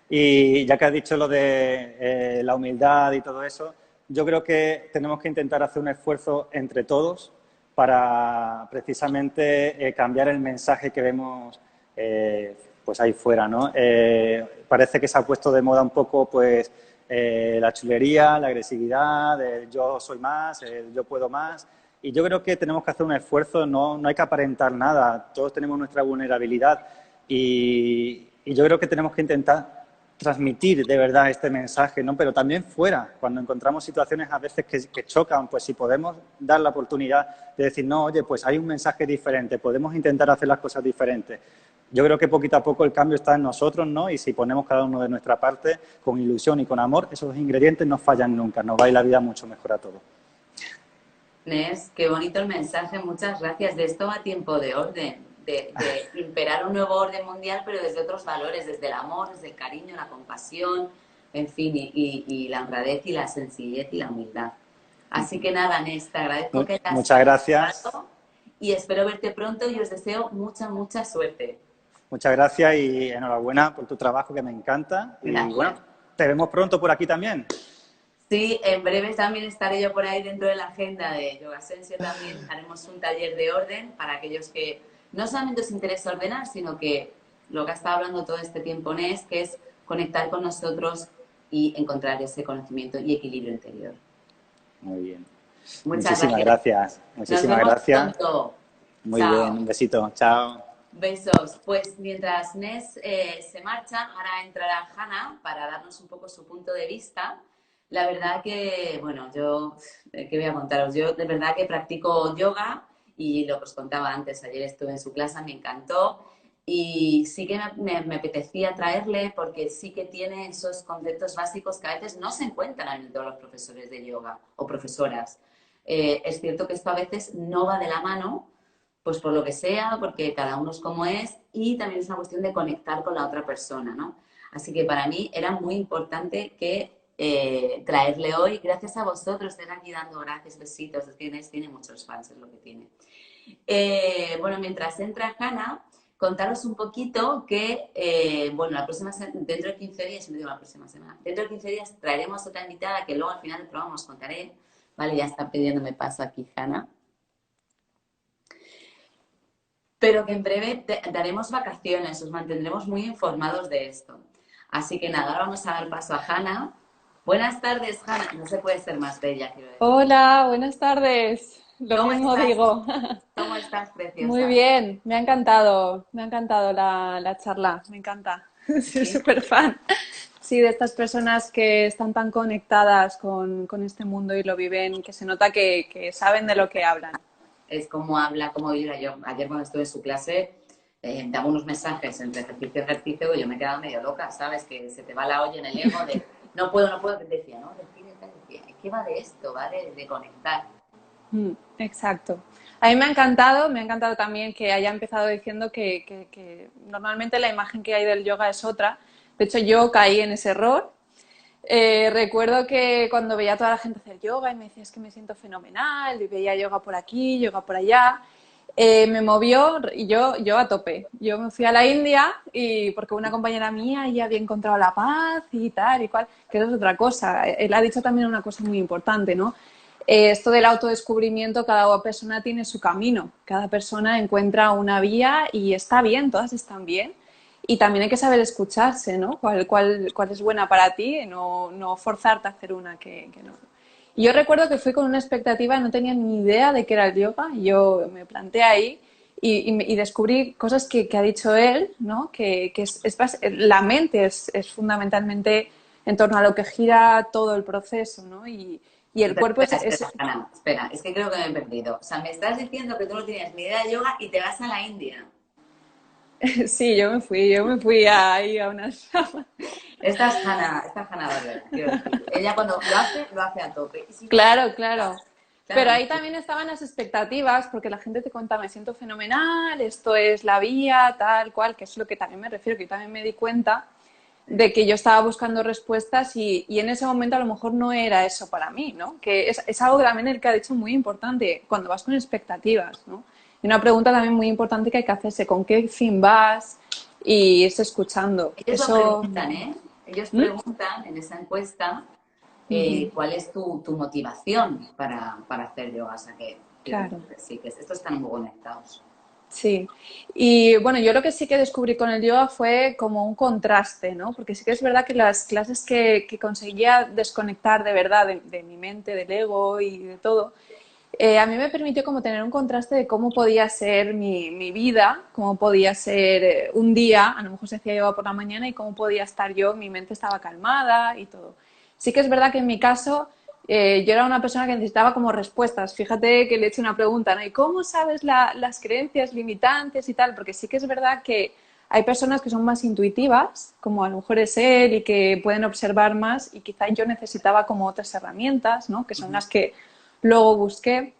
Y ya que has dicho lo de la humildad y todo eso, yo creo que tenemos que intentar hacer un esfuerzo entre todos para precisamente cambiar el mensaje que vemos pues ahí fuera, ¿no? Parece que se ha puesto de moda un poco pues la chulería, la agresividad, el yo soy más, el yo puedo más. Y yo creo que tenemos que hacer un esfuerzo, no hay que aparentar nada, todos tenemos nuestra vulnerabilidad y yo creo que tenemos que intentar transmitir de verdad este mensaje, ¿no? Pero también fuera, cuando encontramos situaciones a veces que chocan, pues si podemos dar la oportunidad de decir, no, oye, pues hay un mensaje diferente, podemos intentar hacer las cosas diferentes. Yo creo que poquito a poco el cambio está en nosotros, ¿no? Y si ponemos cada uno de nuestra parte, con ilusión y con amor, esos ingredientes no fallan nunca, nos va a ir la vida mucho mejor a todos. Nes, qué bonito el mensaje, muchas gracias. De esto va tiempo de orden, de imperar un nuevo orden mundial, pero desde otros valores, desde el amor, desde el cariño, la compasión, en fin, y la honradez y la sencillez y la humildad. Así que nada, Nes, te agradezco que hayas Muchas gracias. Y espero verte pronto y os deseo mucha, mucha suerte. Muchas gracias y enhorabuena por tu trabajo que me encanta. Gracias. Y bueno, te vemos pronto por aquí también. Sí, en breve también estaré yo por ahí dentro de la agenda de Yoga Sensio. También haremos un taller de orden para aquellos que no solamente os interesa ordenar, sino que lo que ha estado hablando todo este tiempo Nes, que es conectar con nosotros y encontrar ese conocimiento y equilibrio interior. Muy bien. Muchísimas gracias. Muchísimas gracias. Pronto. Muy Chao. bien, un besito. Chao. Besos. Pues mientras Nes se marcha, ahora entrará Hanna para darnos un poco su punto de vista. La verdad que, bueno, yo, ¿qué voy a contaros? Yo de verdad que practico yoga y lo que os contaba antes, ayer estuve en su clase, me encantó y sí que me apetecía traerle porque sí que tiene esos conceptos básicos que a veces no se encuentran en todos los profesores de yoga o profesoras. Es cierto que esto a veces no va de la mano, pues por lo que sea, porque cada uno es como es y también es una cuestión de conectar con la otra persona, ¿no? Así que para mí era muy importante que traerle hoy, gracias a vosotros, estén aquí dando gracias, besitos, tiene muchos fans, es lo que tiene. Bueno, mientras entra Hanna, contaros un poquito que, bueno, dentro de 15 días, me digo la próxima semana, dentro de 15 días traeremos otra invitada que luego al final del programa os contaré, vale, ya está pidiéndome paso aquí Hanna. Pero que en breve daremos vacaciones, os mantendremos muy informados de esto. Así que nada, ahora vamos a dar paso a Hanna. Buenas tardes, Hanna. No se puede ser más bella, quiero decir. Hola, buenas tardes. Lo mismo digo. ¿Cómo estás, preciosa? Muy bien, me ha encantado la charla, me encanta. Soy súper fan. Sí, de estas personas que están tan conectadas con este mundo y lo viven, que se nota que saben de lo que hablan. Es como habla, como vibra. Yo ayer cuando estuve en su clase daba unos mensajes entre ejercicio y ejercicio y yo me he quedado medio loca, ¿sabes? Que se te va la olla en el ego de no puedo, decía, ¿no? Decía, ¿qué va de esto? Va de conectar. Exacto. A mí me ha encantado también que haya empezado diciendo que normalmente la imagen que hay del yoga es otra. De hecho, yo caí en ese error. Recuerdo que cuando veía a toda la gente hacer yoga y me decía es que me siento fenomenal, y veía yoga por aquí, yoga por allá, me movió y yo a tope. Yo me fui a la India y porque una compañera mía ya había encontrado la paz y tal y cual, que eso es otra cosa. Él ha dicho también una cosa muy importante, ¿no? Esto del autodescubrimiento, cada persona tiene su camino, cada persona encuentra una vía y está bien, todas están bien. Y también hay que saber escucharse, ¿no? ¿Cuál es buena para ti? No forzarte a hacer una que no. Y yo recuerdo que fui con una expectativa, no tenía ni idea de qué era el yoga. Yo me planteé ahí y descubrí cosas que ha dicho él, ¿no? La mente es fundamentalmente en torno a lo que gira todo el proceso, ¿no? Y el cuerpo espera, Ana, espera, es que creo que me he perdido. O sea, me estás diciendo que tú no tienes ni idea de yoga y te vas a la India. Sí, yo me fui ahí a unas... Esta es Hanna Barbera, quiero decir. Ella cuando lo hace a tope. Si claro. Pero ahí también estaban las expectativas, porque la gente te contaba, me siento fenomenal, esto es la vía, tal cual, que es lo que también me refiero, que yo también me di cuenta de que yo estaba buscando respuestas y en ese momento a lo mejor no era eso para mí, ¿no? Que es algo también el que ha dicho muy importante, cuando vas con expectativas, ¿no? Y una pregunta también muy importante que hay que hacerse, ¿con qué fin vas? Y irse escuchando. Eso lo preguntan, ¿eh? Ellos ¿Mm? preguntan en esa encuesta Ujú. cuál es tu motivación para hacer yoga. O sea que Claro. sí, que estos están muy conectados. Sí, y bueno, yo lo que sí que descubrí con el yoga fue como un contraste, ¿no? Porque sí que es verdad que las clases que conseguía desconectar de verdad de mi mente, del ego y de todo, a mí me permitió como tener un contraste de cómo podía ser mi vida, cómo podía ser un día, a lo mejor se hacía yoga por la mañana y cómo podía estar yo, mi mente estaba calmada y todo. Sí que es verdad que en mi caso yo era una persona que necesitaba como respuestas. Fíjate que le he hecho una pregunta, ¿no? ¿Y cómo sabes las creencias limitantes y tal? Porque sí que es verdad que hay personas que son más intuitivas, como a lo mejor es él, y que pueden observar más, y quizá yo necesitaba como otras herramientas, ¿no? Que son las que luego busqué.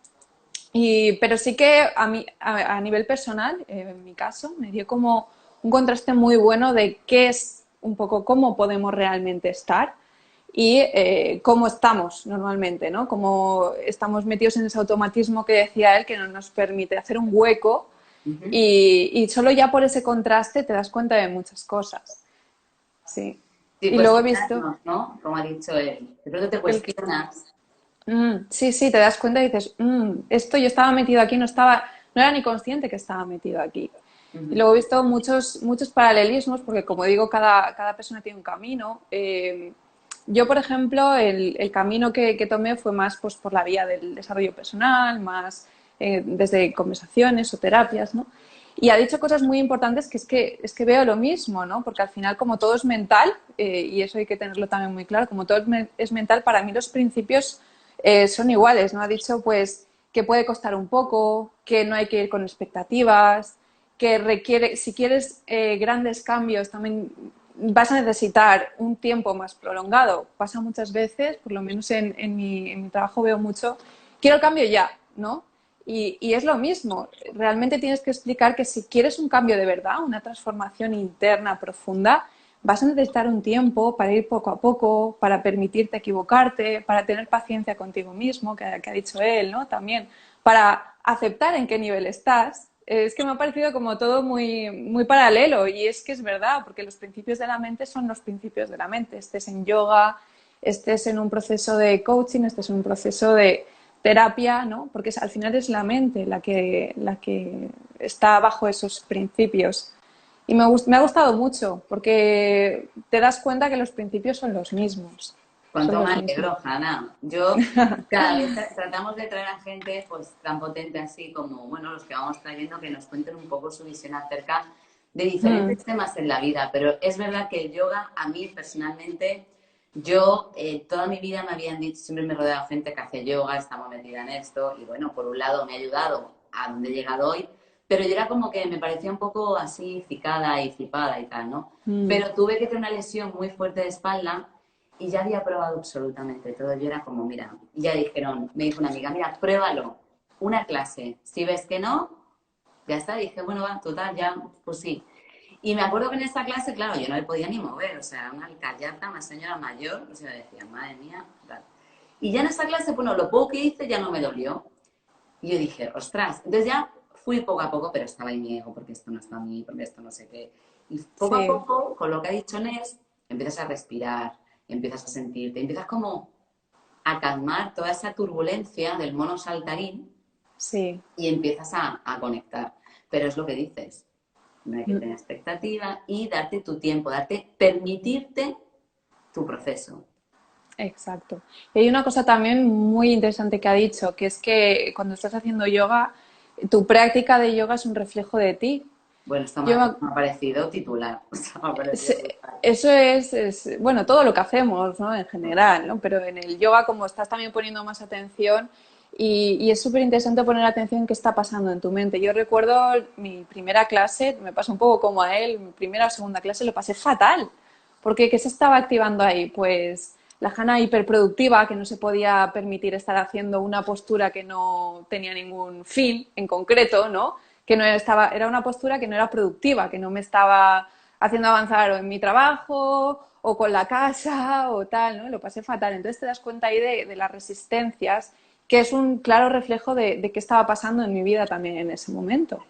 Pero sí que a nivel personal, en mi caso, me dio como un contraste muy bueno de qué es un poco cómo podemos realmente estar y cómo estamos normalmente, ¿no? Cómo estamos metidos en ese automatismo que decía él, que no nos permite hacer un hueco Ujú. y solo ya por ese contraste te das cuenta de muchas cosas. Sí. Sí, Y luego he visto cuestionarnos, ¿no? Como ha dicho él. De pronto te el cuestionas. Sí, sí, te das cuenta y dices, esto yo estaba metido aquí, no era ni consciente que estaba metido aquí. Y Ujú. luego he visto muchos paralelismos, porque como digo, cada persona tiene un camino. Yo, por ejemplo, el camino que tomé fue más pues, por la vía del desarrollo personal, más desde conversaciones o terapias, ¿no? Y ha dicho cosas muy importantes que es que veo lo mismo, ¿no? Porque al final, como todo es mental, y eso hay que tenerlo también muy claro, como todo es mental, para mí los principios son iguales, ¿no? Ha dicho, pues, que puede costar un poco, que no hay que ir con expectativas, que requiere, si quieres grandes cambios, también vas a necesitar un tiempo más prolongado. Pasa muchas veces, por lo menos en mi trabajo veo mucho, quiero el cambio ya, ¿no? Y es lo mismo, realmente tienes que explicar que si quieres un cambio de verdad, una transformación interna profunda, vas a necesitar un tiempo para ir poco a poco, para permitirte equivocarte, para tener paciencia contigo mismo, que ha dicho él, ¿no? También, para aceptar en qué nivel estás. Es que me ha parecido como todo muy, muy paralelo y es que es verdad, porque los principios de la mente son los principios de la mente. Estés en yoga, estés en un proceso de coaching, estés en un proceso de terapia, ¿no? Porque al final es la mente la que está bajo esos principios. Y me ha gustado mucho porque te das cuenta que los principios son los mismos. Son Cuánto me los mismos. alegro, Hanna. Yo cada vez tratamos de traer a gente pues tan potente así como, bueno, los que vamos trayendo, que nos cuenten un poco su visión acerca de Mm, diferentes temas en la vida. Pero es verdad que el yoga, a mí personalmente, yo toda mi vida me habían dicho, siempre me he rodeado de gente que hace yoga, estamos metida en esto, y bueno, por un lado me ha ayudado a donde he llegado hoy, pero yo era como que me parecía un poco así cicada y flipada y tal, ¿no? mm, Pero tuve que tener una lesión muy fuerte de espalda y ya había probado absolutamente todo. Yo era como, mira, y ya dijeron, me dijo una amiga, mira, pruébalo, una clase. Si ves que no, ya está. Dije, bueno, va, total, ya, pues sí. Y me acuerdo que en esta clase, claro, yo no me podía ni mover, o sea, una alcayata, una señora mayor, o sea, decía, madre mía, tal. Y ya en esta clase, bueno, lo poco que hice ya no me dolió. Y yo dije, ostras, entonces ya fui poco a poco, pero estaba en mi ego, porque esto no está a mí, porque esto no sé qué. Y poco a sí, poco, con lo que ha dicho Nes, empiezas a respirar, empiezas a sentirte, empiezas como a calmar toda esa turbulencia del mono saltarín sí. y empiezas a conectar. Pero es lo que dices, no hay que Mm. tener expectativa y darte tu tiempo, permitirte tu proceso. Exacto. Y hay una cosa también muy interesante que ha dicho, que es que cuando estás haciendo yoga, tu práctica de yoga es un reflejo de ti. Bueno, esto Yo me, me ha parecido titular, o sea, me ha parecido brutal. Eso bueno, todo lo que hacemos, ¿no? En general, ¿no? Pero en el yoga, como estás también poniendo más atención, y es súper interesante poner atención en qué está pasando en tu mente. Yo recuerdo mi primera clase, me pasó un poco como a él, mi primera o segunda clase lo pasé fatal, porque ¿qué se estaba activando ahí? Pues la jana hiperproductiva, que no se podía permitir estar haciendo una postura que no tenía ningún fin en concreto, ¿no? Que no estaba, era una postura que no era productiva, que no me estaba haciendo avanzar o en mi trabajo o con la casa o tal, ¿no? Lo pasé fatal. Entonces te das cuenta ahí de las resistencias, que es un claro reflejo de qué estaba pasando en mi vida también en ese momento.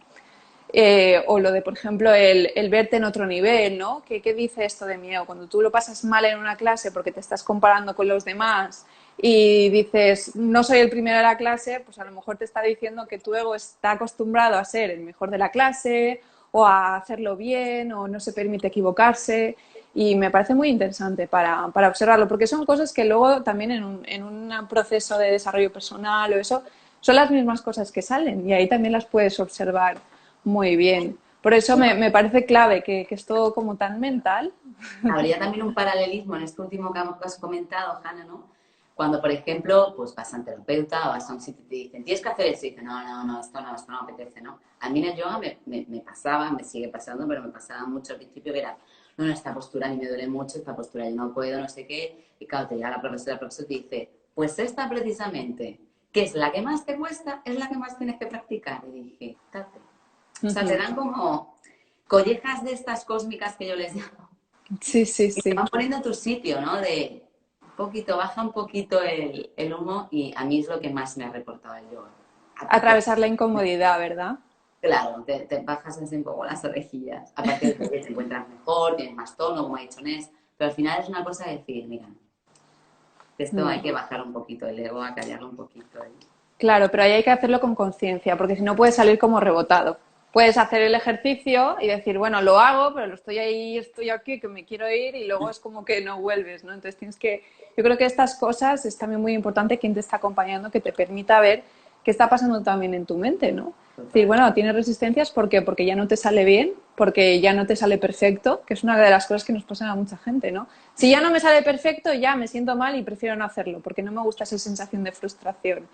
O lo de, por ejemplo, el verte en otro nivel, ¿no? ¿Qué dice esto de miedo? Cuando tú lo pasas mal en una clase porque te estás comparando con los demás y dices, no soy el primero de la clase, pues a lo mejor te está diciendo que tu ego está acostumbrado a ser el mejor de la clase o a hacerlo bien o no se permite equivocarse. Y me parece muy interesante para observarlo, porque son cosas que luego también en un proceso de desarrollo personal o eso, son las mismas cosas que salen y ahí también las puedes observar muy bien. Por eso me parece clave que es todo como tan mental. Habría también un paralelismo en este último que has comentado, Hanna, ¿no? Cuando, por ejemplo, pues vas a un terapeuta o vas a un sitio y te dicen, tienes que hacer eso, y dices, no, esto no me apetece, ¿no? A mí en el yoga me pasaba, me sigue pasando, pero me pasaba mucho al principio que era, no, esta postura a mí me duele mucho, esta postura yo no puedo, no sé qué, y claro, te llega la profesora, el profesor te dice, pues esta precisamente, que es la que más te cuesta, es la que más tienes que practicar. Y dije, date. O sea, te dan como collejas de estas cósmicas que yo les llamo. Sí, sí, Y te sí. van poniendo a tu sitio, ¿no? De un poquito, baja un poquito el humo y a mí es lo que más me ha reportado el yoga. Atravesar la incomodidad, ¿verdad? Claro, te bajas así un poco las orejillas. Aparte de que te encuentras mejor, tienes más tono, como ha dicho Nes, pero al final es una cosa de decir, mira, esto hay que bajar un poquito el ego, acallarlo un poquito. Claro, pero ahí hay que hacerlo con conciencia, porque si no puedes salir como rebotado. Puedes hacer el ejercicio y decir, bueno, lo hago, pero lo estoy ahí, estoy aquí, que me quiero ir y luego es como que no vuelves, ¿no? Entonces tienes que, yo creo que estas cosas es también muy importante quien te está acompañando, que te permita ver qué está pasando también en tu mente, ¿no? Es decir, bueno, tienes resistencias, ¿por qué? Porque ya no te sale bien, porque ya no te sale perfecto, que es una de las cosas que nos pasan a mucha gente, ¿no? Si ya no me sale perfecto, ya me siento mal y prefiero no hacerlo, porque no me gusta esa sensación de frustración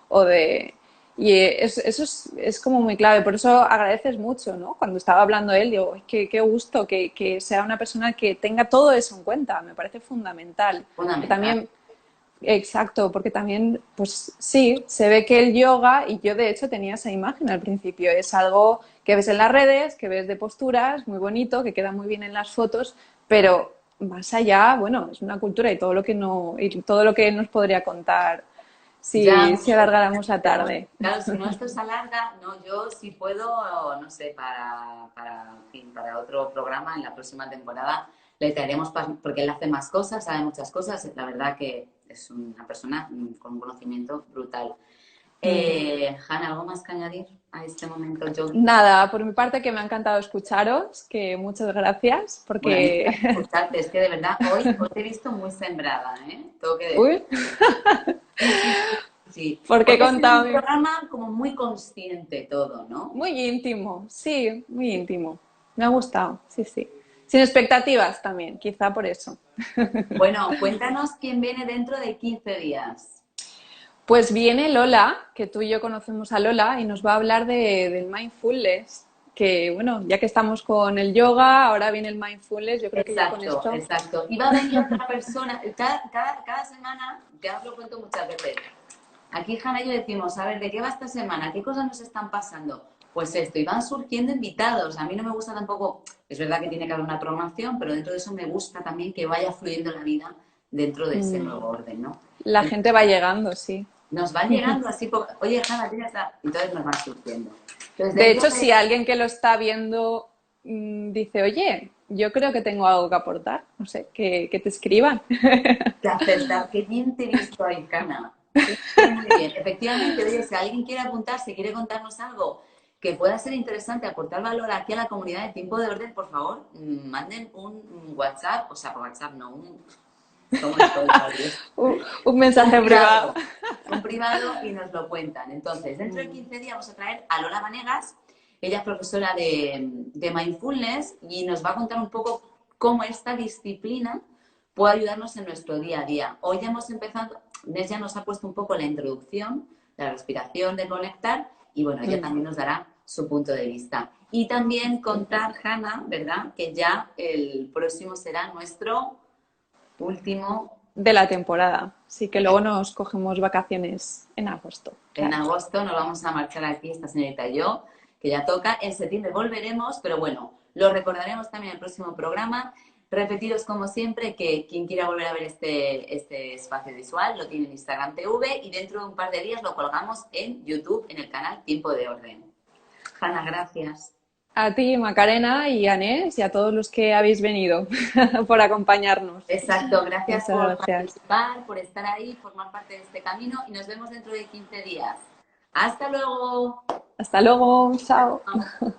o de... Y eso es como muy clave, por eso agradeces mucho, ¿no? Cuando estaba hablando él, digo, qué gusto que sea una persona que tenga todo eso en cuenta, me parece fundamental. Que Fundamental. también, exacto, porque también, pues sí, se ve que el yoga, y yo de hecho tenía esa imagen al principio, es algo que ves en las redes, que ves de posturas, muy bonito, que queda muy bien en las fotos, pero más allá, bueno, es una cultura y todo lo que no, y todo lo que nos podría contar Ya, si alargáramos la pero, tarde. claro, si no esto se alarga, no, yo sí puedo, no sé, en fin, para otro programa en la próxima temporada le traeremos, porque él hace más cosas, sabe muchas cosas, la verdad que es una persona con un conocimiento brutal. Hanna, ¿algo más que añadir a este momento yogi? Nada, por mi parte que me ha encantado escucharos, que muchas gracias, Bueno, a mí me porque... encanta escucharte, es que de verdad hoy te he visto muy sembrada, ¿eh? Tengo que decir. Uy, Sí, sí, sí, sí. porque Hoy he ha sido un contado programa como muy consciente todo, ¿no? muy íntimo, sí, muy íntimo. Me ha gustado, sí, sí. Sin expectativas también, quizá por eso. Bueno, cuéntanos quién viene dentro de 15 días. Pues viene Lola, que tú y yo conocemos a Lola, y nos va a hablar del mindfulness, que bueno, ya que estamos con el yoga, ahora viene el mindfulness, yo creo que ya con Exacto, esto... exacto. Y va a venir otra persona, cada semana, ya os lo cuento muchas veces, aquí Hanna y yo decimos, a ver, ¿de qué va esta semana? ¿Qué cosas nos están pasando? Pues esto, y van surgiendo invitados. A mí no me gusta tampoco, es verdad que tiene que haber una programación, pero dentro de eso me gusta también que vaya fluyendo la vida dentro de ese nuevo orden, ¿no? La gente va llegando, sí. Nos van llegando así, oye, Hanna, tienes entonces nos van surgiendo. Entonces, De dentro hecho, de si alguien que lo está viendo dice, oye, yo creo que tengo algo que aportar, no sé, que te escriban. de acertar, qué bien te he visto ahí, Hanna. Muy bien. Efectivamente, oye, si alguien quiere apuntarse, quiere contarnos algo que pueda ser interesante, aportar valor aquí a la comunidad de Tiempo de Orden, por favor, manden un WhatsApp, o sea, por WhatsApp no, ¿cómo se puede decir? Un mensaje privado. Un privado y nos lo cuentan. Entonces, dentro de 15 días vamos a traer a Lola Vanegas, ella es profesora de Mindfulness y nos va a contar un poco cómo esta disciplina puede ayudarnos en nuestro día a día. Hoy ya hemos empezado, Nes ya nos ha puesto un poco la introducción, la respiración, de conectar, y bueno, ella también nos dará su punto de vista. Y también contar, Hanna, ¿verdad? Que ya el próximo será nuestro último. De la temporada. Sí, que luego nos cogemos vacaciones en agosto. En Claro. agosto nos vamos a marchar aquí, esta señorita y yo, que ya toca. En septiembre volveremos, pero bueno, lo recordaremos también en el próximo programa. Repetiros como siempre que quien quiera volver a ver este espacio visual lo tiene en Instagram TV y dentro de un par de días lo colgamos en YouTube en el canal Tiempo de Orden. Hanna, gracias. A ti, Macarena y Anés, y a todos los que habéis venido por acompañarnos. Exacto, gracias Muchas por gracias. participar, por estar ahí, formar parte de este camino y nos vemos dentro de 15 días. Hasta luego. Hasta luego, chao. Chao.